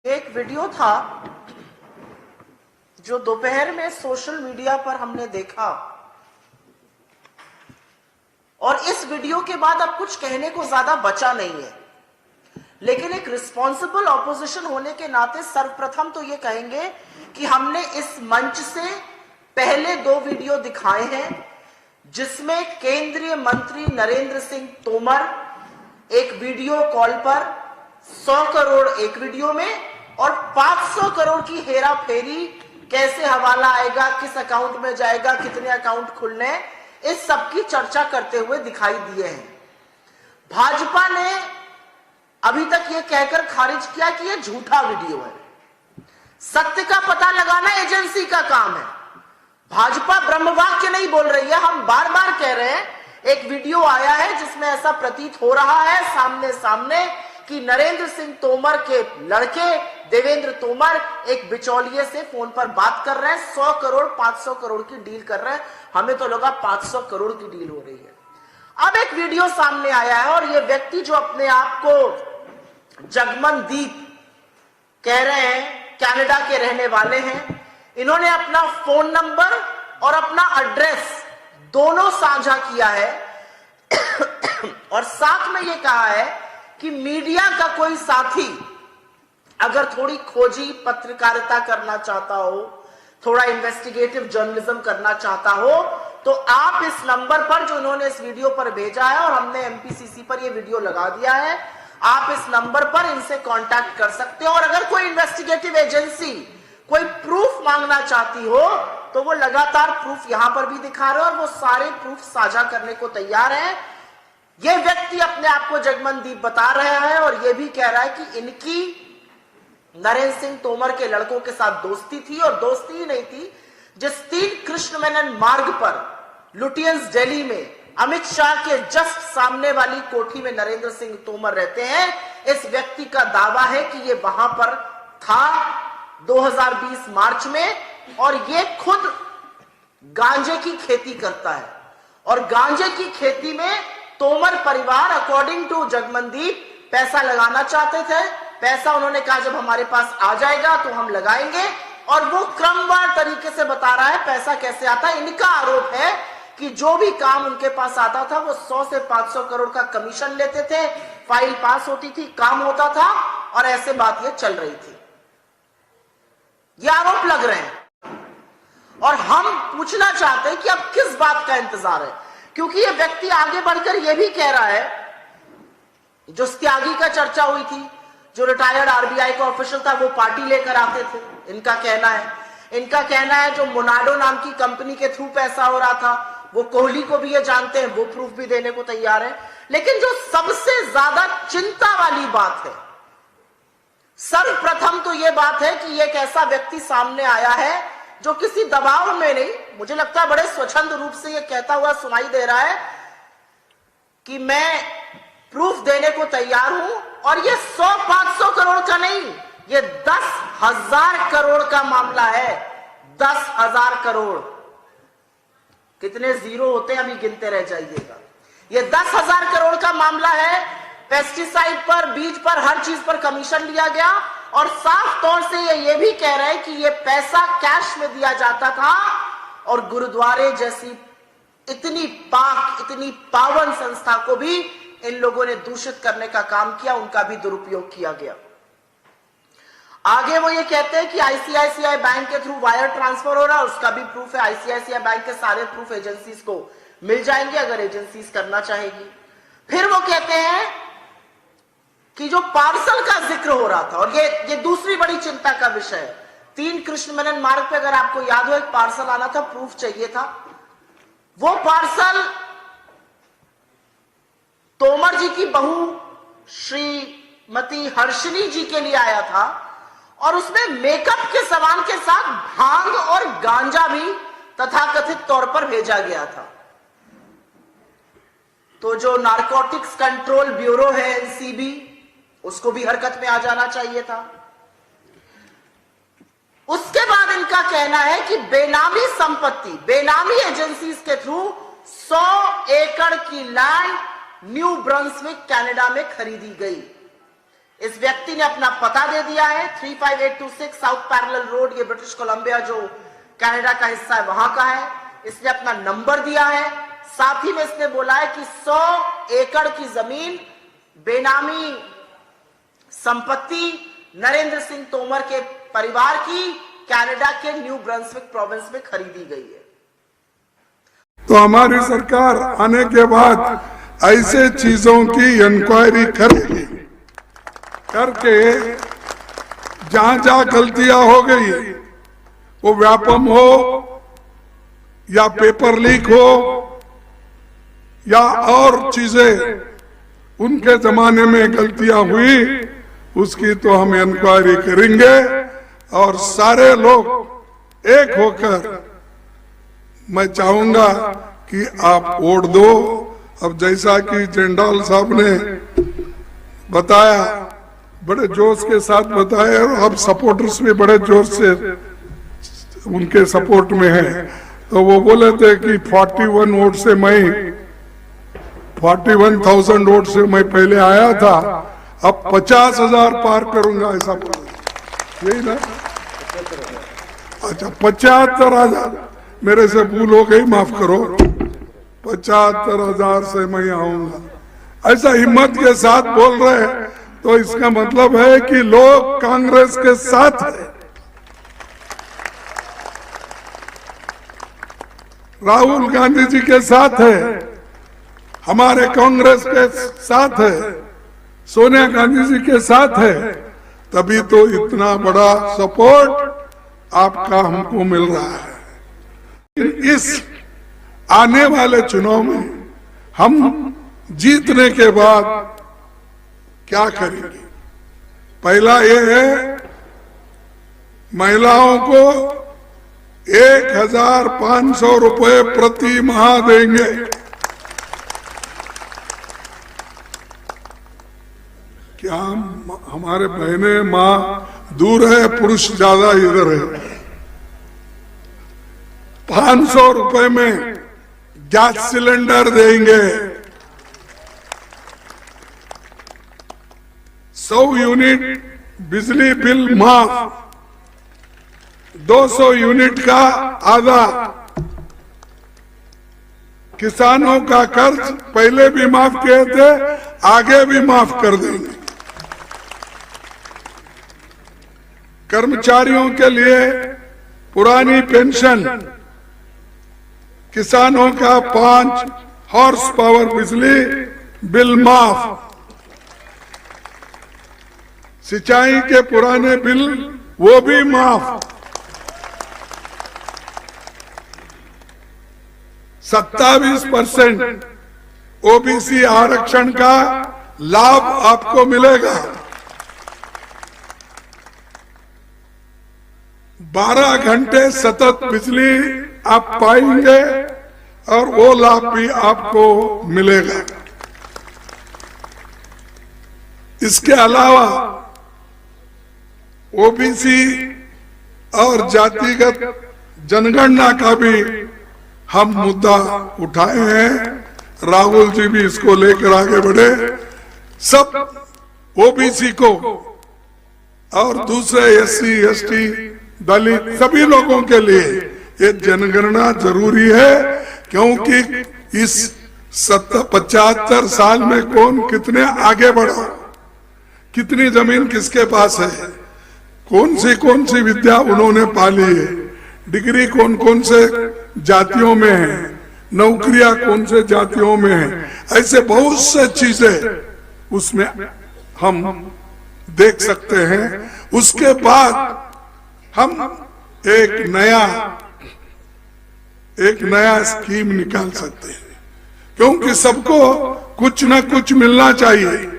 एक वीडियो था जो दोपहर में सोशल मीडिया पर हमने देखा और इस वीडियो के बाद अब कुछ कहने को ज्यादा बचा नहीं है, लेकिन एक रिस्पॉन्सिबल ऑपोजिशन होने के नाते सर्वप्रथम तो ये कहेंगे कि हमने इस मंच से पहले 2 वीडियो दिखाए हैं जिसमें केंद्रीय मंत्री नरेंद्र सिंह तोमर एक वीडियो कॉल पर 100 करोड़ एक वीडियो में और 500 करोड़ की हेरा फेरी, कैसे हवाला आएगा, किस अकाउंट में जाएगा, कितने अकाउंट खुलने, इस सब की चर्चा करते हुए दिखाई दिए हैं। भाजपा ने अभी तक यह कहकर खारिज किया कि यह झूठा वीडियो है। सत्य का पता लगाना एजेंसी का काम है। भाजपा ब्रह्मवाक्य नहीं बोल रही है। हम बार बार कह रहे हैं, एक वीडियो आया है जिसमें ऐसा प्रतीत हो रहा है सामने सामने कि नरेंद्र सिंह तोमर के लड़के देवेंद्र तोमर एक बिचौलिए से फोन पर बात कर रहे हैं, 100 करोड़ 500 करोड़ की डील कर रहे हैं। हमें तो लगा 500 करोड़ की डील हो रही है। अब एक वीडियो सामने आया है और यह व्यक्ति जो अपने आप को जगमनदीप कह रहे हैं, कनाडा के रहने वाले हैं, इन्होंने अपना फोन नंबर और अपना एड्रेस दोनों साझा किया है और साथ में यह कहा है कि मीडिया का कोई साथी अगर थोड़ी खोजी पत्रकारिता करना चाहता हो, थोड़ा इन्वेस्टिगेटिव जर्नलिज्म करना चाहता हो, तो आप इस नंबर पर जो इन्होंने इस वीडियो पर भेजा है और हमने एमपीसीसी पर यह वीडियो लगा दिया है, आप इस नंबर पर इनसे कांटेक्ट कर सकते हो। और अगर कोई इन्वेस्टिगेटिव एजेंसी कोई प्रूफ मांगना चाहती हो तो वो लगातार प्रूफ यहां पर भी दिखा रहे हैं और वो सारे प्रूफ साझा करने को तैयार है। ये व्यक्ति अपने आप को जगमनदीप बता रहा है और ये भी कह रहा है कि इनकी नरेंद्र सिंह तोमर के लड़कों के साथ दोस्ती थी और दोस्ती ही नहीं थी। जिस 3 कृष्ण मेनन मार्ग पर लुटियंस दिल्ली में अमित शाह के जस्ट सामने वाली कोठी में नरेंद्र सिंह तोमर रहते हैं, इस व्यक्ति का दावा है कि ये वहां पर था 2020 मार्च में और ये खुद गांजे की खेती करता है और गांजे की खेती में तोमर परिवार अकॉर्डिंग टू जगमनदीप पैसा लगाना चाहते थे। पैसा उन्होंने कहा जब हमारे पास आ जाएगा तो हम लगाएंगे और वो क्रमवार तरीके से बता रहा है पैसा कैसे आता है। इनका आरोप है कि जो भी काम उनके पास आता था वो 100 से 500 करोड़ का कमीशन लेते थे, फाइल पास होती थी, काम होता था और ऐसे बात ये चल रही थी। ये आरोप लग रहे हैं और हम पूछना चाहते हैं कि अब किस बात का इंतजार है, क्योंकि ये व्यक्ति आगे बढ़कर यह भी कह रहा है, जो त्यागी का चर्चा हुई थी, जो रिटायर्ड आरबीआई का ऑफिशियल था, वो पार्टी लेकर आते थे, इनका कहना है जो मोनाडो नाम की कंपनी के थ्रू पैसा हो रहा था, वो कोहली को भी ये जानते हैं, वो प्रूफ भी देने को तैयार है। लेकिन जो सबसे ज्यादा चिंता वाली बात है, सर्वप्रथम तो यह बात है कि एक ऐसा व्यक्ति सामने आया है जो किसी दबाव में नहीं, मुझे लगता है बड़े स्वच्छंद रूप से यह कहता हुआ सुनाई दे रहा है कि मैं प्रूफ देने को तैयार हूं और ये 100-500 करोड़ का नहीं, ये 10,000 करोड़ का मामला है। 10,000 करोड़, कितने जीरो होते हैं अभी गिनते रह जाइएगा। ये 10,000 करोड़ का मामला है। पेस्टिसाइड पर, बीज पर, हर चीज पर कमीशन लिया गया और साफ तौर से ये भी कह रहे हैं कि ये पैसा कैश में दिया जाता था और गुरुद्वारे जैसी इतनी पाक, इतनी पावन संस्था को भी इन लोगों ने दूषित करने का काम किया, उनका भी दुरुपयोग किया गया। आगे वो ये कहते हैं कि आईसीआईसीआई बैंक के थ्रू वायर ट्रांसफर हो रहा, उसका भी प्रूफ है। आईसीआईसीआई बैंक के सारे प्रूफ एजेंसीज को मिल जाएंगे अगर एजेंसीज करना चाहेगी। फिर वो कहते हैं कि जो पार्सल का जिक्र हो रहा था, और ये दूसरी बड़ी चिंता का विषय है, 3 कृष्ण मेनन मार्ग पे अगर आपको याद हो एक पार्सल आना था, प्रूफ चाहिए था। वो पार्सल तोमर जी की बहू श्रीमती हर्षिनी जी के लिए आया था और उसमें मेकअप के सामान के साथ भांग और गांजा भी तथाकथित तौर पर भेजा गया था। तो जो नारकोटिक्स कंट्रोल ब्यूरो है एनसीबी, उसको भी हरकत में आ जाना चाहिए था। उसके बाद इनका कहना है कि बेनामी संपत्ति, बेनामी एजेंसीज के थ्रू 100 एकड़ की लैंड न्यू ब्रंसविक कनाडा में खरीदी गई। इस व्यक्ति ने अपना पता दे दिया है, 35826 साउथ पैरेलल रोड, ये ब्रिटिश कोलंबिया जो कनाडा का हिस्सा है वहां का है। इसने अपना नंबर दिया है, साथ ही में इसने बोला है कि 100 एकड़ की जमीन बेनामी संपत्ति नरेंद्र सिंह तोमर के परिवार की कनाडा के न्यू ब्रंसविक प्रोविंस में खरीदी गई है। तो हमारी सरकार आने के बाद ऐसे चीजों की इंक्वायरी करेगी, करके जहां जहां गलतियां हो गई, वो व्यापम हो या पेपर लीक हो या और चीजें उनके जमाने में गलतियां हुई, उसकी तो हम इंक्वायरी करेंगे और सारे लोग एक होकर, मैं चाहूंगा कि आप वोट दो। अब जैसा कि जेंडाल साहब ने बताया, बड़े जोश के साथ बताया, और अब सपोर्टर्स भी बड़े जोश से उनके सपोर्ट में है। तो वो बोले थे कि 41 वोट से मैं 41,000 वोट से मैं पहले आया था, अब 50,000 पार करूंगा, ऐसा बोला, यही ना? अच्छा, 75,000, मेरे से भूल हो गई, माफ करो, 75,000 से मैं आऊंगा, ऐसा हिम्मत के साथ बोल रहे हैं। तो इसका मतलब है कि लोग कांग्रेस के साथ है, राहुल गांधी जी के साथ है, हमारे कांग्रेस के साथ है, सोनिया गांधी जी के साथ है, तभी तो इतना बड़ा सपोर्ट आपका हमको मिल रहा है। इस आने वाले चुनाव में हम जीतने के बाद क्या करेंगे? पहला ये है, महिलाओं को 1,500 रुपए प्रति माह देंगे। क्या हमारे बहने माँ दूर है, पुरुष ज्यादा इधर है। 500 रुपए में गैस सिलेंडर देंगे, 100 यूनिट बिजली बिल माफ, 200 यूनिट का आधा, किसानों का कर्ज पहले भी माफ किए थे, आगे भी माफ कर देंगे। कर्मचारियों के लिए पुरानी पेंशन, किसानों का 5 हॉर्स पावर बिजली बिल माफ, सिंचाई के पुराने बिल वो भी माफ, 27% ओबीसी आरक्षण का लाभ आपको मिलेगा, 12 घंटे सतत बिजली आप पाएंगे और वो लाभ भी आपको मिलेगा। इसके अलावा ओबीसी और जातिगत जनगणना का भी हम मुद्दा उठाए हैं। राहुल जी भी इसको लेकर आगे बढ़े। सब ओबीसी को और दूसरे एससी, एसटी, दलित सभी लोगों के लिए ये जनगणना जरूरी है, क्योंकि इस 75 साल में कौन कितने आगे बढ़ा, कितनी जमीन किसके पास है, कौन सी विद्या उन्होंने पाली है, डिग्री कौन कौन से जातियों में है, नौकरियां कौन से जातियों में है, ऐसे बहुत से चीजें उसमें हम देख सकते हैं। उसके बाद हम एक नया स्कीम निकाल सकते हैं, क्योंकि सबको कुछ न कुछ मिलना चाहिए।